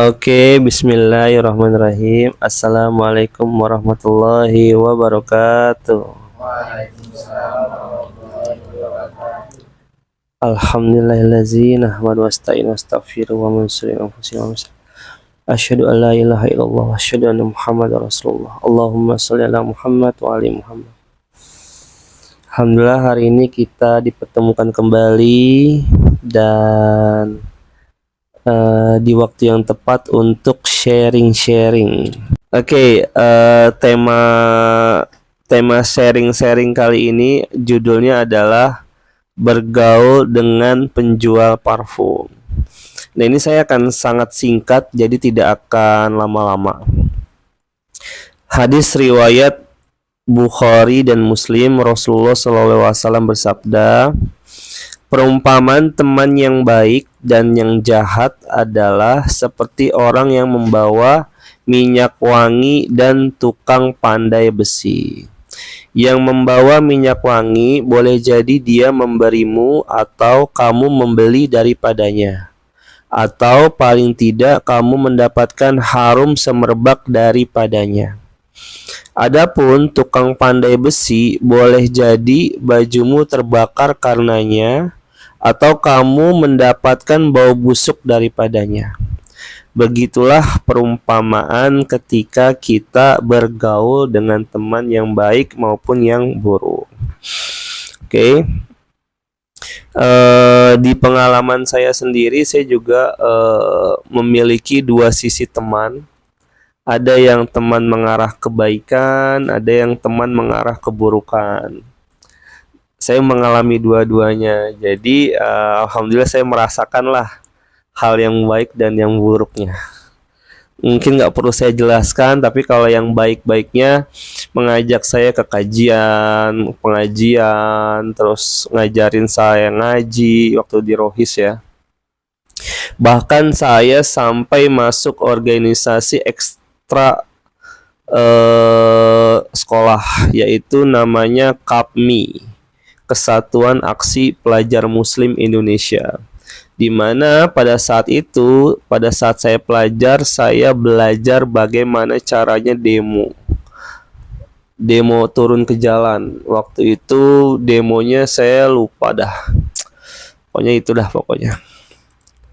Oke, bismillahirrahmanirrahim. Assalamualaikum warahmatullahi wabarakatuh. Alhamdulillahillazi nahmadu wa nasta'inu wa nastaghfiruh wa min syururi anfusina wa min asyhadu an la ilaha illallah wa asyhadu anna muhammadar rasulullah. Allahumma shalli ala Muhammad wa ali Muhammad. Alhamdulillah, hari ini kita dipertemukan kembali dan di waktu yang tepat untuk sharing-sharing. Oke, tema sharing-sharing kali ini judulnya adalah bergaul dengan penjual parfum. Nah, ini saya akan sangat singkat, jadi tidak akan lama-lama. Hadis riwayat Bukhari dan Muslim, Rasulullah SAW bersabda, perumpamaan teman yang baik dan yang jahat adalah seperti orang yang membawa minyak wangi dan tukang pandai besi. Yang membawa minyak wangi boleh jadi dia memberimu atau kamu membeli daripadanya, atau paling tidak kamu mendapatkan harum semerbak daripadanya. Adapun tukang pandai besi boleh jadi bajumu terbakar karenanya, atau kamu mendapatkan bau busuk daripadanya. Begitulah perumpamaan ketika kita bergaul dengan teman yang baik maupun yang buruk. Oke. Di pengalaman saya sendiri, saya juga memiliki dua sisi teman. Ada yang teman mengarah kebaikan, ada yang teman mengarah keburukan. Saya mengalami dua-duanya. Jadi alhamdulillah saya merasakanlah hal yang baik dan yang buruknya. Mungkin nggak perlu saya jelaskan, tapi kalau yang baik-baiknya mengajak saya ke kajian, pengajian, terus ngajarin saya ngaji waktu di Rohis ya. Bahkan saya sampai masuk organisasi ekstra sekolah, yaitu namanya KAPMI, Kesatuan Aksi Pelajar Muslim Indonesia, di mana pada saat saya pelajar, saya belajar bagaimana caranya demo turun ke jalan. Waktu itu demonya saya lupa dah, pokoknya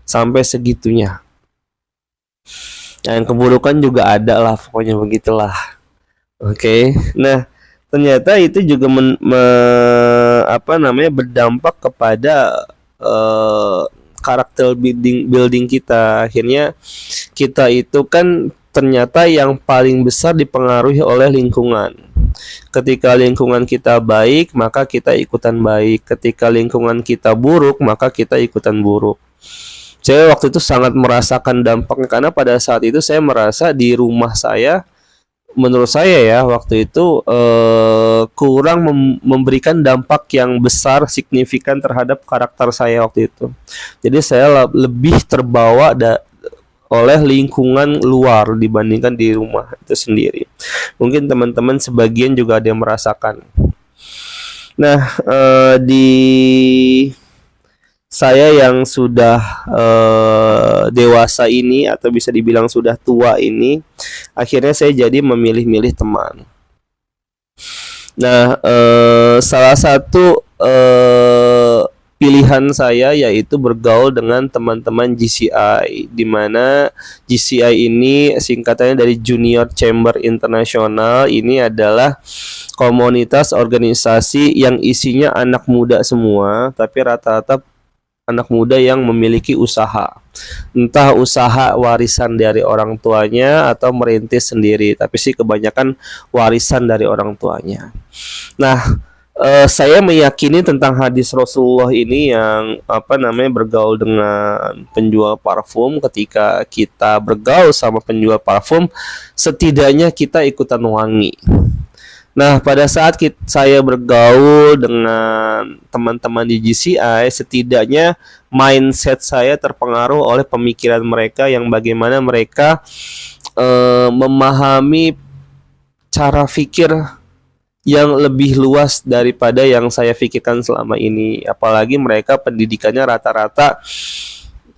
sampai segitunya. Dan keburukan juga ada lah, pokoknya begitulah. Oke. Nah, ternyata itu juga berdampak kepada karakter building kita. Akhirnya kita itu kan ternyata yang paling besar dipengaruhi oleh lingkungan. Ketika lingkungan kita baik, maka kita ikutan baik. Ketika lingkungan kita buruk, maka kita ikutan buruk. Saya waktu itu sangat merasakan dampaknya, karena pada saat itu saya merasa di rumah saya, menurut saya ya, waktu itu kurang memberikan dampak yang besar, signifikan terhadap karakter saya waktu itu. Jadi saya lebih terbawa oleh lingkungan luar dibandingkan di rumah itu sendiri. Mungkin teman-teman sebagian juga ada yang merasakan. Nah, di saya yang sudah dewasa ini, atau bisa dibilang sudah tua ini, akhirnya saya jadi memilih-milih teman. Nah, salah satu pilihan saya yaitu bergaul dengan teman-teman GCI, di mana GCI ini singkatannya dari Junior Chamber International. Ini adalah komunitas organisasi yang isinya anak muda semua, tapi rata-rata anak muda yang memiliki usaha, entah usaha warisan dari orang tuanya atau merintis sendiri, tapi sih kebanyakan warisan dari orang tuanya. Nah, saya meyakini tentang hadis Rasulullah ini yang bergaul dengan penjual parfum. Ketika kita bergaul sama penjual parfum, setidaknya kita ikutan wangi. Nah, pada saat saya bergaul dengan teman-teman di GCI, setidaknya mindset saya terpengaruh oleh pemikiran mereka, yang bagaimana mereka memahami cara pikir yang lebih luas daripada yang saya pikirkan selama ini. Apalagi mereka pendidikannya rata-rata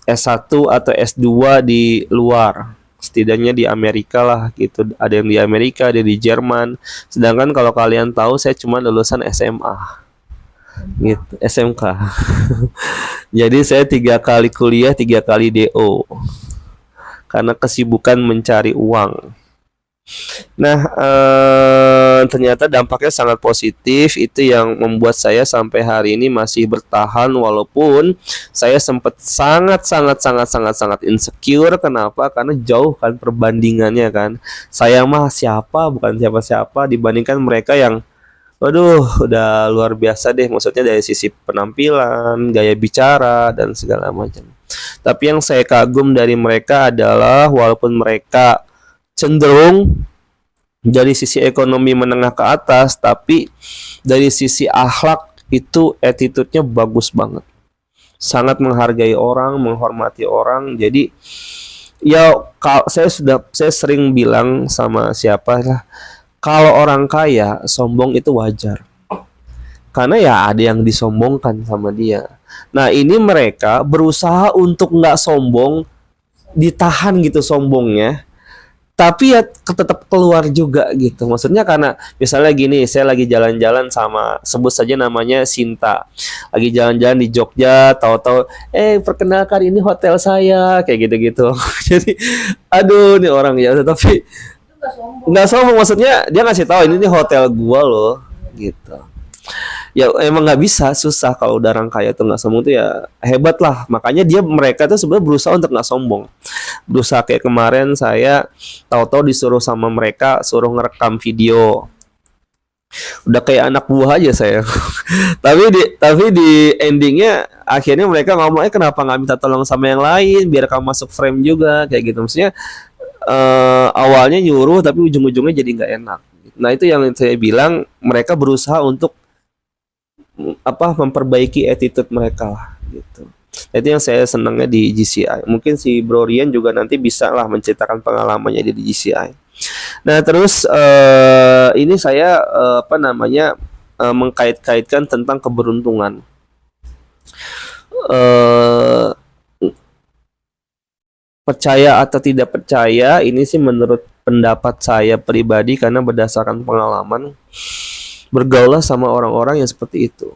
S1 atau S2 di luar, setidaknya di Amerika lah gitu. Ada yang di Amerika, ada di Jerman. Sedangkan kalau kalian tahu saya cuma lulusan SMA gitu, SMK. Jadi saya 3 kali kuliah, 3 kali DO karena kesibukan mencari uang. Nah, ternyata dampaknya sangat positif. Itu yang membuat saya sampai hari ini masih bertahan walaupun saya sempat sangat insecure. Kenapa? Karena jauh kan perbandingannya kan. Saya mah siapa, bukan siapa-siapa dibandingkan mereka yang waduh, udah luar biasa deh. Maksudnya dari sisi penampilan, gaya bicara, dan segala macam. Tapi yang saya kagum dari mereka adalah walaupun mereka cenderung dari sisi ekonomi menengah ke atas, tapi dari sisi akhlak itu attitude-nya bagus banget. Sangat menghargai orang, menghormati orang. Jadi ya saya sering bilang sama siapa lah, kalau orang kaya sombong itu wajar. Karena ya ada yang disombongkan sama dia. Nah ini mereka berusaha untuk nggak sombong, ditahan gitu sombongnya, tapi ya tetap keluar juga gitu. Maksudnya karena misalnya gini, saya lagi jalan-jalan sama, sebut saja namanya Sinta, lagi jalan-jalan di Jogja, tahu-tahu perkenalkan ini hotel saya, kayak gitu-gitu. Jadi aduh nih orang ya, tapi nggak sombong, maksudnya dia ngasih tahu ini nih hotel gua loh gitu. Ya emang nggak bisa, susah kalau udah orang kaya tuh nggak sombong tuh ya hebat lah. Makanya mereka tuh sebenarnya berusaha untuk nggak sombong. Berusaha kayak kemarin saya tahu-tahu disuruh sama mereka suruh ngerekam video. Udah kayak anak buah aja saya. tapi di endingnya akhirnya mereka ngomong kenapa nggak minta tolong sama yang lain biar kamu masuk frame juga kayak gitu. Maksudnya awalnya nyuruh tapi ujung-ujungnya jadi nggak enak. Nah itu yang saya bilang, mereka berusaha untuk memperbaiki attitude mereka lah gitu. Itu yang saya senangnya di GCI. Mungkin si Bro Rian juga nanti bisa lah menceritakan pengalamannya di GCI. Nah terus ini saya mengkait-kaitkan tentang keberuntungan. Percaya atau tidak percaya, ini sih menurut pendapat saya pribadi karena berdasarkan pengalaman, bergaullah sama orang-orang yang seperti itu,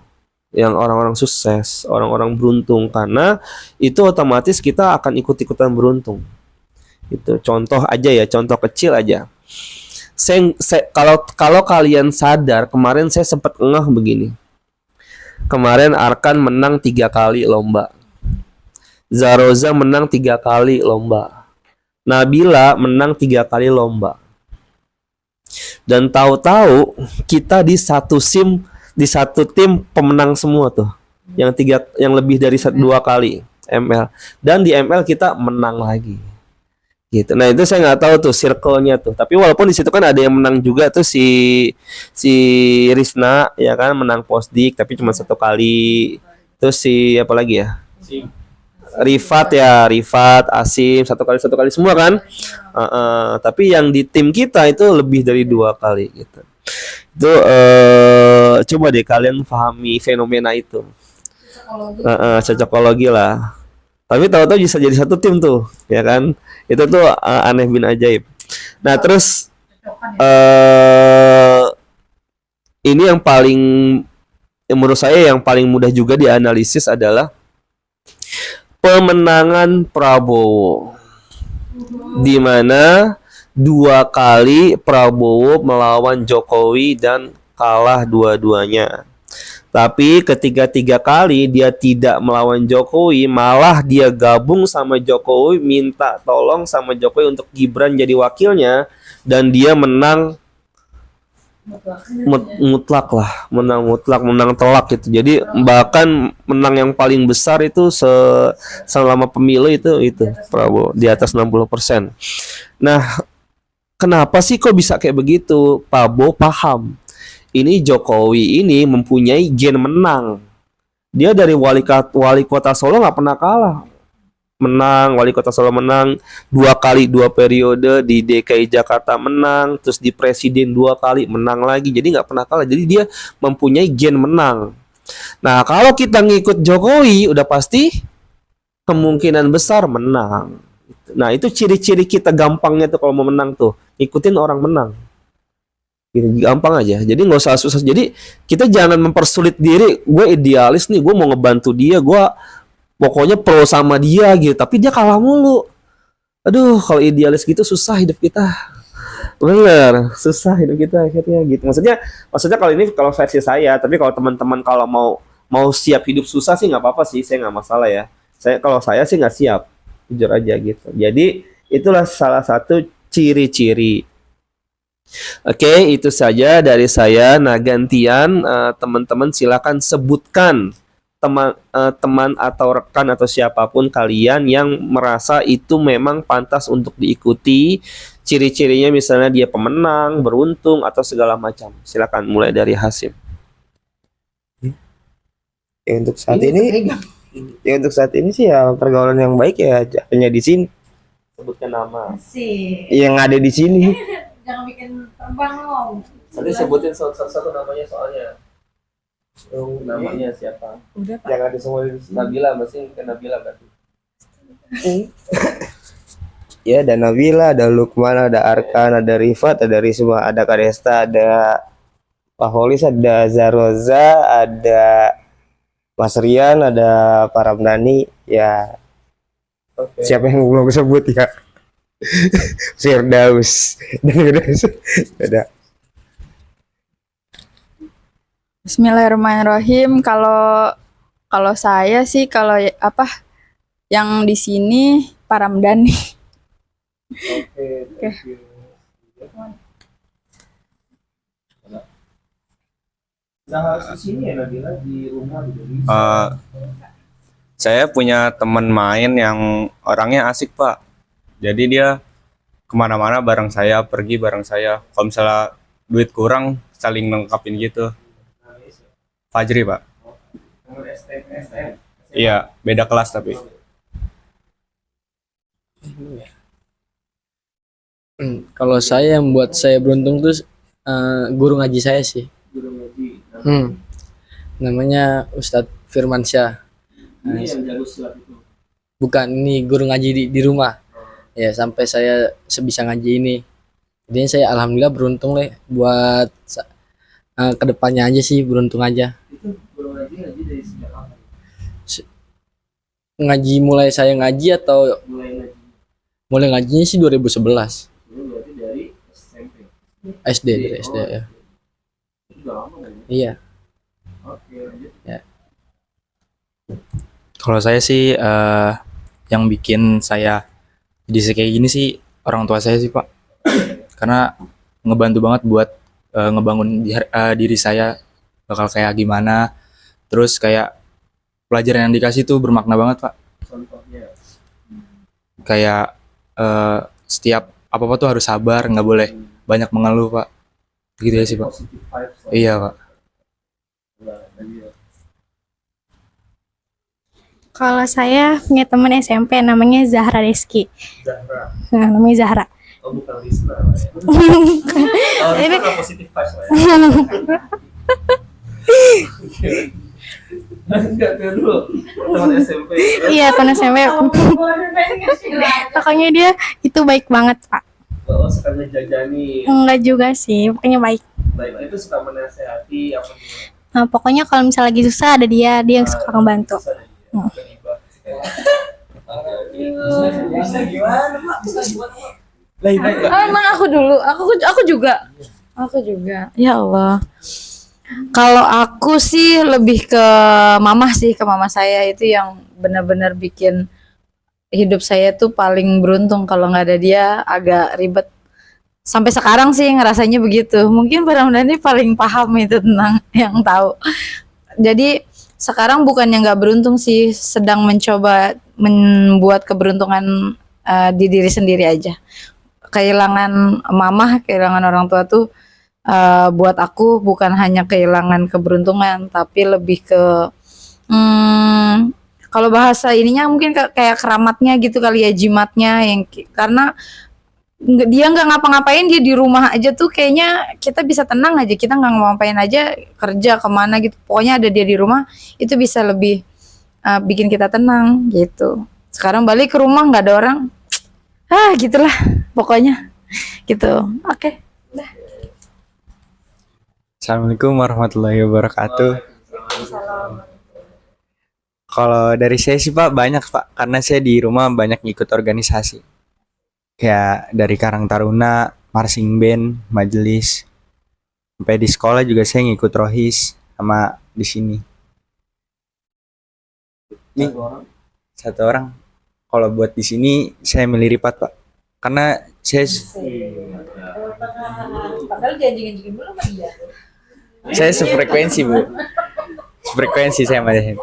yang orang-orang sukses, orang-orang beruntung, karena itu otomatis kita akan ikut-ikutan beruntung. Itu contoh aja ya, contoh kecil aja. Kalau kalian sadar, kemarin saya sempat ngeh begini. Kemarin Arkan menang 3 kali lomba. Zaroza menang 3 kali lomba. Nabila menang 3 kali lomba. Dan tahu-tahu kita di satu tim pemenang semua tuh. Yang lebih dari 2 kali ML. Dan di ML kita menang lagi. Gitu. Nah, itu saya nggak tahu tuh circle-nya tuh. Tapi walaupun di situ kan ada yang menang juga tuh si Risna ya kan, menang Posdik tapi cuma 1 kali. Terus si apa lagi ya? Rifat, Asim, 1 kali semua kan. Tapi yang di tim kita itu lebih dari 2 kali gitu. Itu coba deh kalian pahami fenomena itu. Cocokologi lah. Tapi tahu-tahu bisa jadi satu tim tuh, ya kan? Itu tuh aneh bin ajaib. Nah terus ini yang menurut saya yang paling mudah juga dianalisis adalah pemenangan Prabowo, di mana 2 kali Prabowo melawan Jokowi dan kalah dua-duanya. Tapi ketika 3 kali dia tidak melawan Jokowi, malah dia gabung sama Jokowi, minta tolong sama Jokowi untuk Gibran jadi wakilnya, dan dia menang mutlak lah, menang telak gitu. Jadi bahkan menang yang paling besar itu selama pemilu itu Prabowo di atas 60%. Nah, kenapa sih kok bisa kayak begitu? Prabowo paham. Ini Jokowi ini mempunyai gen menang. Dia dari wali kota Solo nggak pernah kalah. Wali kota Solo menang 2 kali 2 periode, di DKI Jakarta menang, terus di presiden 2 kali menang lagi. Jadi nggak pernah kalah. Jadi dia mempunyai gen menang. Nah kalau kita ngikut Jokowi udah pasti kemungkinan besar menang. Nah, itu ciri-ciri kita gampangnya tuh kalau mau menang tuh, ikutin orang menang. Gitu, gampang aja. Jadi nggak usah susah. Jadi kita jangan mempersulit diri. Gue idealis nih, gue mau ngebantu dia, gue pokoknya pro sama dia gitu. Tapi dia kalah mulu. Aduh, kalau idealis gitu susah hidup kita. Bener, susah hidup kita akhirnya gitu. Maksudnya kalau versi saya. Tapi kalau teman-teman kalau mau siap hidup susah sih nggak apa-apa sih. Saya nggak masalah ya. Kalau saya sih nggak siap, jujur aja gitu. Jadi itulah salah satu ciri-ciri. Oke, itu saja dari saya. Nah, gantian teman-teman silakan sebutkan teman atau rekan atau siapapun kalian yang merasa itu memang pantas untuk diikuti. Ciri-cirinya misalnya dia pemenang, beruntung atau segala macam. Silakan mulai dari Hasim. Ya, untuk saat ini sih ya pergaulan yang baik ya hanya di sini. Sebutkan nama. Yang ada di sini. Jangan bikin terbang loh. Nanti sebutin satu namanya soalnya. Namanya siapa? Udah Pak. Yang ada semua di sini. Nabila, masih kan Nabila berarti. Ya, ada Nabila, ada Lukman, ada Arkan, ada Rifat, ada Risma, ada Kadesta, ada Pak Holis, ada Zaroza, ada Mas Rian, ada Pak Ramdhani. Ya, siapa yang belum sebut ya? Firdaus. Ada. Bismillahirrahmanirrahim. Kalau saya sih yang di sini Pak Ramdhani. Oke. Harus di sini ya Nabila, di rumah di Saya punya teman main yang orangnya asik Pak. Jadi dia kemana-mana bareng saya, pergi bareng saya. Kalau misalnya duit kurang, saling lengkapin gitu. Fajri Pak. Iya, beda kelas tapi. Kalau saya yang buat saya beruntung tuh guru ngaji saya sih. Namanya Ustadz Firmansyah. Ini yang jago silat itu. Bukan, ini guru ngaji di rumah. Ya, sampai saya sebisa ngaji ini. Jadi saya alhamdulillah beruntung buat kedepannya aja sih, beruntung aja. Itu guru ngaji dari sejak kapan? Ngaji mulai saya ngaji atau mulai ngajinya sih 2011. Ini berarti dari SMP. SD, dari SD ya. Itu udah lama kan? Iya. Oke, lanjut. Kalau saya sih yang bikin saya jadi kayak gini sih orang tua saya sih Pak, karena ngebantu banget buat ngebangun diri saya bakal kayak gimana, terus kayak pelajaran yang dikasih tuh bermakna banget Pak. Contohnya Kayak setiap apa tuh harus sabar, nggak boleh banyak mengeluh Pak, gitu ya sih Pak. positive vibes lah. Iya Pak. Kalau saya punya teman SMP namanya Zahra Rizky. Zahra. Nah, namanya Zahra. Oh, bukan Risna. Oh, ini positive vibes lah ya. Enggak dulu. Teman SMP. Iya, teman SMP. Pokoknya dia itu baik banget, Pak. Oh, suka ngejajani. Enggak juga sih, pokoknya baik. Baik, itu suka menasehati apa gimana? Nah, pokoknya kalau misalnya lagi susah ada dia yang suka ngebantu. Bisa gimana, Pak? Bisa gimana, Pak? Emang aku juga. Ya Allah. Kalau aku sih lebih ke mama saya itu yang benar-benar bikin hidup saya tuh paling beruntung. Kalau nggak ada dia agak ribet. Sampai sekarang sih ngerasanya begitu. Mungkin Pak Ramdhani paling paham itu tentang yang tahu. Jadi sekarang bukannya nggak beruntung sih, sedang mencoba membuat keberuntungan di diri sendiri aja. Kehilangan mama, kehilangan orang tua tuh buat aku bukan hanya kehilangan keberuntungan, tapi lebih ke kalau bahasa ininya mungkin kayak keramatnya gitu kali ya, jimatnya yang karena dia nggak ngapa-ngapain, dia di rumah aja tuh kayaknya kita bisa tenang aja, kita nggak ngapa-ngapain aja, kerja kemana gitu, pokoknya ada dia di rumah itu bisa lebih bikin kita tenang gitu. Sekarang balik ke rumah nggak ada orang. Gitulah pokoknya gitu. Oke. Assalamualaikum warahmatullahi wabarakatuh. Kalau dari saya sih Pak banyak Pak, karena saya di rumah banyak ikut organisasi. Kayak dari Karang Taruna, marching band, majelis. Sampai di sekolah juga saya ngikut rohis sama di sini. Nih, satu orang. Kalau buat di sini saya milih Ripat Pak, karena Padahal janji-janji dulu sama dia. saya sefrekuensi Bu, sefrekuensi saya sama dia.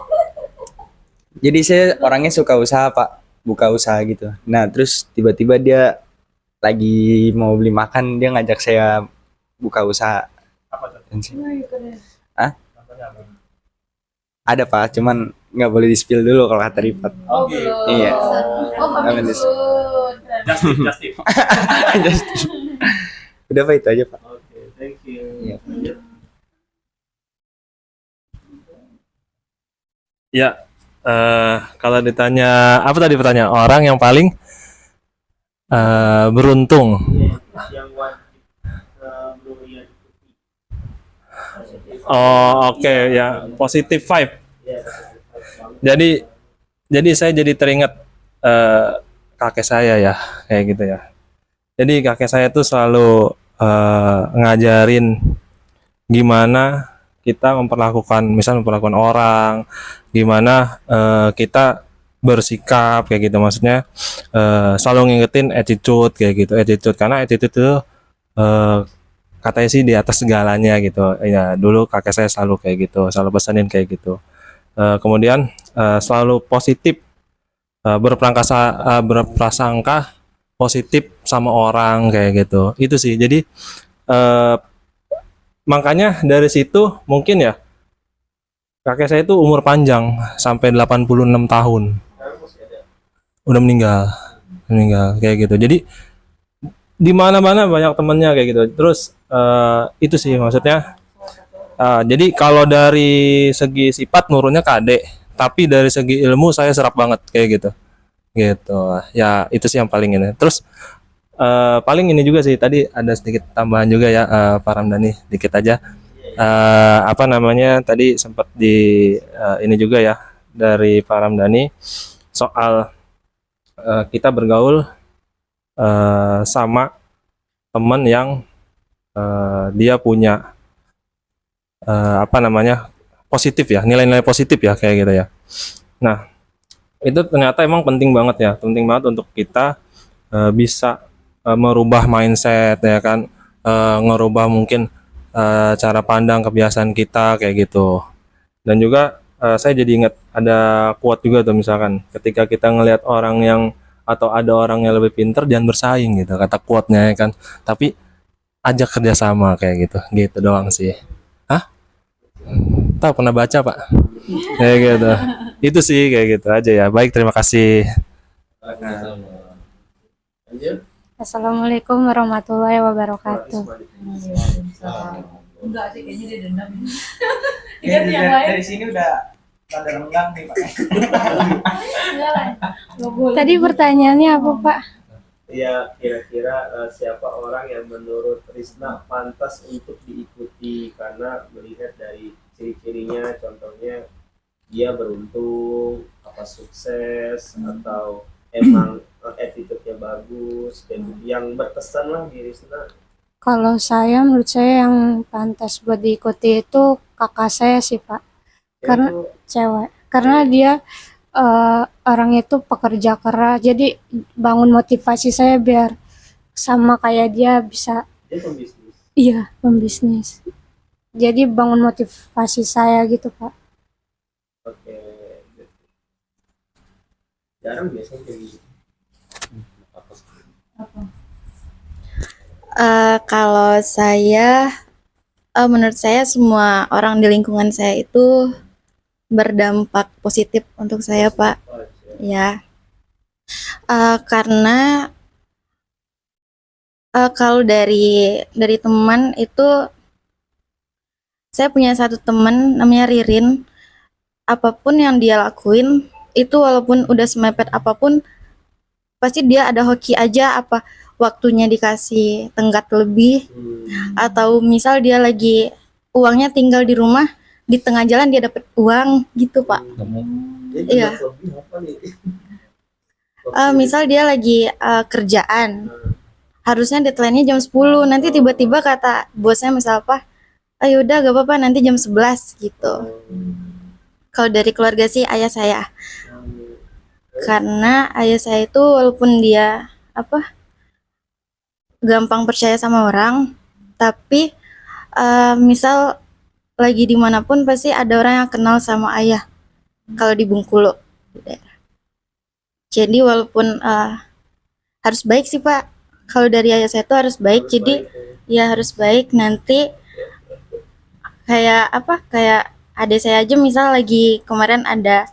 Jadi saya orangnya suka usaha Pak, buka usaha gitu. Nah terus tiba-tiba dia lagi mau beli makan, dia ngajak saya buka usaha. Hah? Ada Pak, cuman nggak boleh di spill dulu kalau kata Ripat. Oh, belum. Iya. Oh, Aman, bagus. Just Udah Pak, itu aja Pak. Thank you. Iya. Ya, kalau ditanya apa tadi pertanyaan orang yang paling beruntung. Oh, oke ya, positive vibe. Jadi saya jadi teringat kakek saya ya, kayak gitu ya. Jadi kakek saya tuh selalu ngajarin gimana kita memperlakukan orang, gimana kita bersikap kayak gitu. Maksudnya selalu ngingetin attitude kayak gitu, attitude karena attitude itu katanya sih di atas segalanya gitu. Ya dulu kakek saya selalu kayak gitu, selalu pesanin kayak gitu. Kemudian selalu positif, berprasangka positif sama orang kayak gitu. Itu sih. Jadi makanya dari situ mungkin ya kakek saya itu umur panjang sampai 86 tahun. Udah meninggal kayak gitu. Jadi di mana-mana banyak temennya kayak gitu. Terus itu sih maksudnya. Jadi kalau dari segi sifat nurunnya ke adik, tapi dari segi ilmu saya serap banget kayak gitu. Gitu. Ya itu sih yang paling ini. Terus paling ini juga sih tadi ada sedikit tambahan juga ya Pak Ramdhani dikit aja. Apa namanya tadi sempat di ini juga ya dari Pak Ramdhani soal kita bergaul sama teman yang dia punya apa namanya positif ya, nilai-nilai positif ya kayak gitu ya. Nah itu ternyata emang penting banget ya, penting banget untuk kita bisa merubah mindset ya kan, ngerubah mungkin cara pandang kebiasaan kita kayak gitu. Dan juga saya jadi ingat ada quote juga tuh, misalkan ketika kita ngelihat orang yang atau ada orang yang lebih pintar jangan bersaing gitu, kata quote-nya ya kan, tapi ajak kerjasama kayak gitu doang sih. Hah? Tahu, pernah baca Pak kayak gitu. Itu sih kayak gitu aja ya. Baik, terima kasih. Assalamualaikum warahmatullahi wabarakatuh. Enggak sih, kayaknya dia dendam. Dari sini udah rada renggang nih Pak. Tadi pertanyaannya apa Pak? Ya kira-kira siapa orang yang menurut Risna pantas untuk diikuti karena melihat dari ciri-cirinya, contohnya dia beruntung, apa sukses, atau emang attitude-nya bagus, dan yang berkesan lah di Risna. Kalau saya, menurut saya yang pantas buat diikuti itu kakak saya sih Pak. Karena Yaitu cewek. Karena dia orang itu pekerja keras. Jadi bangun motivasi saya biar sama kayak dia bisa. dia pembisnis. Iya, pembisnis. Jadi bangun motivasi saya gitu Pak. Oke. Jarang biasanya kayak gitu. Kalau saya, menurut saya semua orang di lingkungan saya itu berdampak positif untuk saya, Pak. Ya, karena kalau dari teman itu, saya punya satu teman namanya Ririn. Apapun yang dia lakuin, itu walaupun udah semepet apapun pasti dia ada hoki aja, apa waktunya dikasih tenggat lebih, atau misal dia lagi uangnya tinggal di rumah, di tengah jalan dia dapet uang gitu Pak. Iya. Misal dia lagi kerjaan, harusnya deadline-nya jam 10, nanti tiba-tiba kata bosnya misal apa, ayo udah gak apa-apa nanti jam 11 gitu. Kalau dari keluarga sih ayah saya, karena ayah saya itu walaupun dia apa gampang percaya sama orang, tapi misal lagi dimanapun pasti ada orang yang kenal sama ayah kalau di Bengkulu. Jadi walaupun harus baik sih Pak, kalau dari ayah saya itu harus baik, jadi ya harus baik. Nanti kayak apa, kayak adik saya aja misal lagi kemarin ada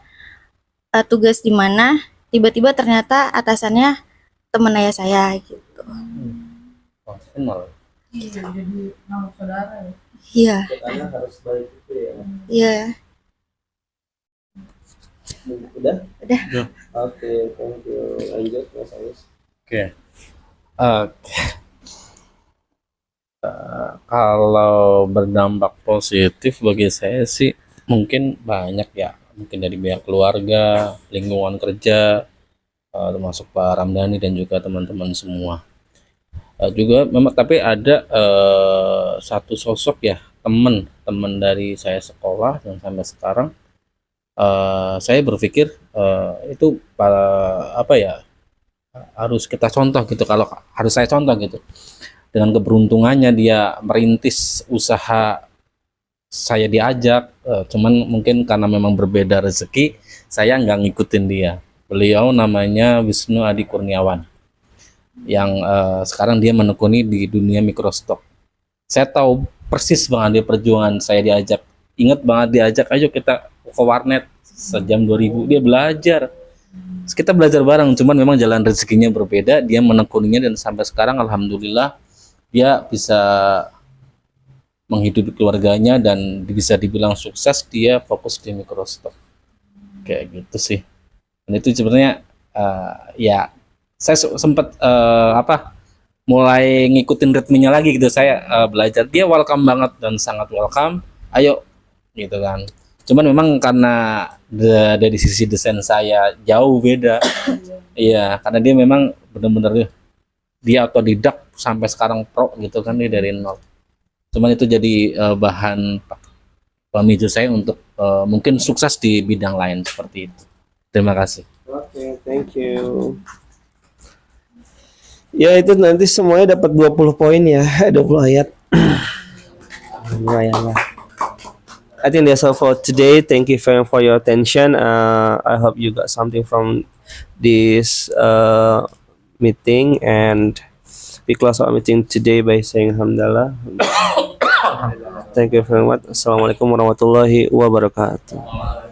tugas di mana, tiba-tiba ternyata atasannya temen ayah saya gitu. Kenal. Iya. Harus baik itu ya. Iya. Udah? Udah. Oke, thank you. Lanjut Mas Agus. Oke. Kalau berdampak positif bagi saya sih mungkin banyak ya, mungkin dari pihak keluarga, lingkungan kerja, termasuk Pak Ramdhani dan juga teman-teman semua. Juga memang tapi ada satu sosok ya, teman dari saya sekolah dan sampai sekarang saya berpikir itu apa ya, harus kita contoh gitu, kalau harus saya contoh gitu. Dengan keberuntungannya dia merintis usaha, saya diajak, cuman mungkin karena memang berbeda rezeki saya nggak ngikutin dia. Beliau namanya Wisnu Adi Kurniawan yang sekarang dia menekuni di dunia mikrostock. Saya tahu persis banget dia perjuangan, saya diajak, ingat banget diajak, ayo kita ke warnet sejam 2000, dia belajar. Kita belajar bareng, cuman memang jalan rezekinya berbeda, dia menekuninya dan sampai sekarang alhamdulillah dia bisa menghidupi keluarganya dan bisa dibilang sukses. Dia fokus di mikrostock kayak gitu sih. Dan itu sebenarnya ya saya sempat mulai ngikutin ritmenya lagi gitu. Saya belajar, dia welcome banget dan sangat welcome, ayo gitu kan. Cuman memang karena dari sisi desain saya jauh beda. Iya, karena dia memang benar-benar dia otodidak sampai sekarang pro gitu kan, dia dari nol. Cuman itu jadi bahan pemicu saya untuk mungkin sukses di bidang lain seperti itu. Terima kasih. Oke, thank you. Ya itu nanti semuanya dapat 20 poin ya, 20 ayat. Lumayan lah. I think that's all for today. Thank you very much for your attention. I hope you got something from this meeting, and we close our meeting today by saying alhamdulillah. Thank you very much. Assalamualaikum warahmatullahi wabarakatuh.